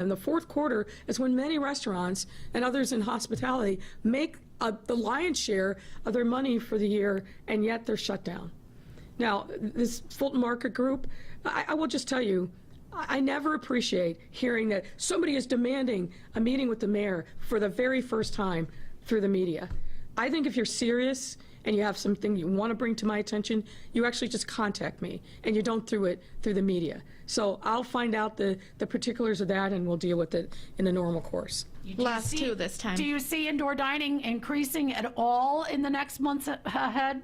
And the fourth quarter is when many restaurants and others in hospitality make the lion's share of their money for the year, and yet they're shut down. Now, this Fulton Market Group, I will just tell you, I never appreciate hearing that somebody is demanding a meeting with the mayor for the very first time through the media. I think if you're serious and you have something you want to bring to my attention, you actually just contact me, and you don't do it through the media. So I'll find out the particulars of that, and we'll deal with it in the normal course. Last two this time. Do you see indoor dining increasing at all in the next months ahead?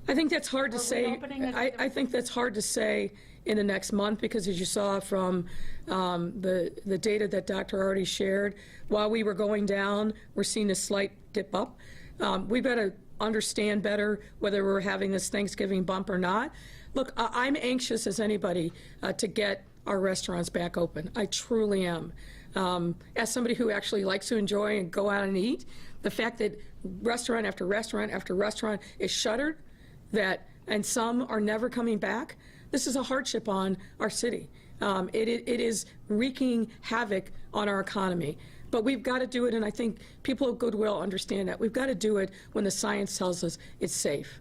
I think that's hard to say. I think that's hard to say in the next month, because as you saw from the data that Dr. already shared, while we were going down, we're seeing a slight dip up. We've got to understand better whether we're having this Thanksgiving bump or not. Look, I'm anxious as anybody to get our restaurants back open. I truly am. As somebody who actually likes to enjoy and go out and eat, the fact that restaurant after restaurant after restaurant is shuttered, and some are never coming back, this is a hardship on our city. It is wreaking havoc on our economy. But we've got to do it, and I think people of goodwill understand that. We've got to do it when the science tells us it's safe.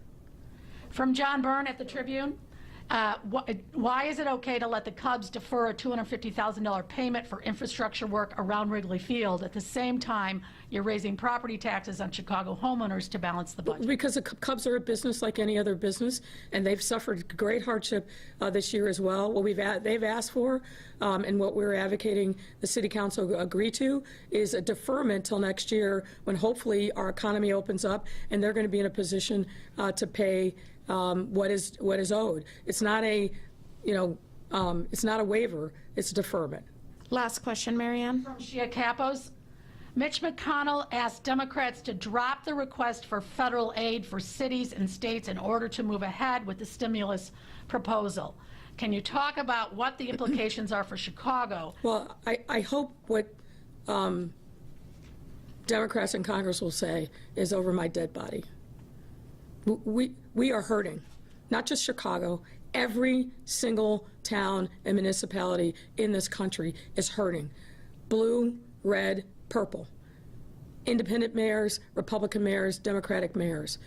From John Byrne at the Tribune, why is it okay to let the Cubs defer a $250,000 payment for infrastructure work around Wrigley Field at the same time you're raising property taxes on Chicago homeowners to balance the budget? Because the Cubs are a business like any other business, and they've suffered great hardship this year as well. What they've asked for, and what we're advocating the City Council agree to, is a deferment till next year, when hopefully our economy opens up and they're going to be in a position to pay what is owed. It's not a, it's not a waiver. It's a deferment. Last question, Marianne. From Shia Capos, Mitch McConnell asked Democrats to drop the request for federal aid for cities and states in order to move ahead with the stimulus proposal. Can you talk about what the implications are for Chicago? Well, I hope what Democrats in Congress will say is over my dead body. We are hurting, not just Chicago. Every single town and municipality in this country is hurting. Blue, red, purple. Independent mayors, Republican mayors, Democratic mayors.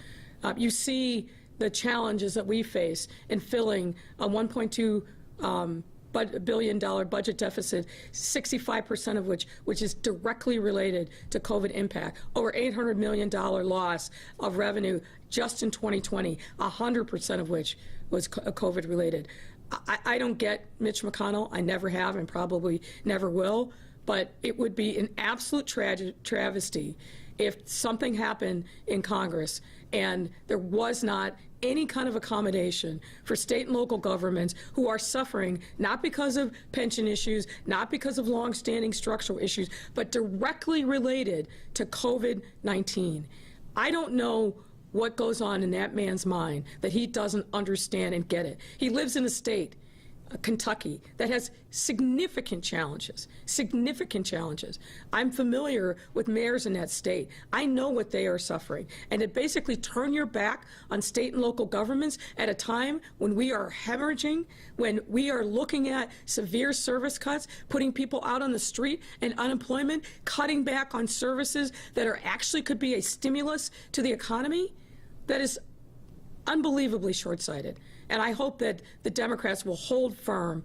You see the challenges that we face in filling a $1.2 billion budget deficit, 65% of which is directly related to COVID impact. Over $800 million loss of revenue just in 2020, 100% of which was COVID related. I don't get Mitch McConnell. I never have and probably never will. But it would be an absolute travesty if something happened in Congress and there was not any kind of accommodation for state and local governments who are suffering, not because of pension issues, not because of longstanding structural issues, but directly related to COVID-19. I don't know what goes on in that man's mind that he doesn't understand and get it. He lives in a state, Kentucky, that has significant challenges, I'm familiar with mayors in that state. I know what they are suffering. And to basically turn your back on state and local governments at a time when we are hemorrhaging, when we are looking at severe service cuts, putting people out on the street and unemployment, cutting back on services that are actually could be a stimulus to the economy, that is unbelievably short-sighted. And I hope that the Democrats will hold firm.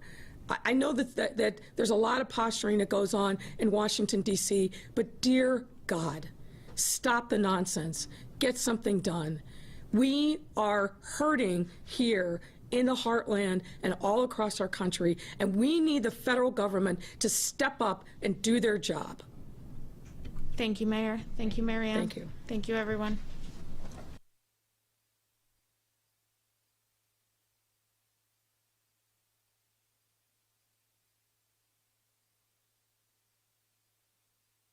I know that there's a lot of posturing that goes on in Washington, D.C., but dear God, stop the nonsense. Get something done. We are hurting here in the heartland and all across our country, and we need the federal government to step up and do their job. Thank you, Mayor. Thank you, Marianne. Thank you. Thank you, everyone.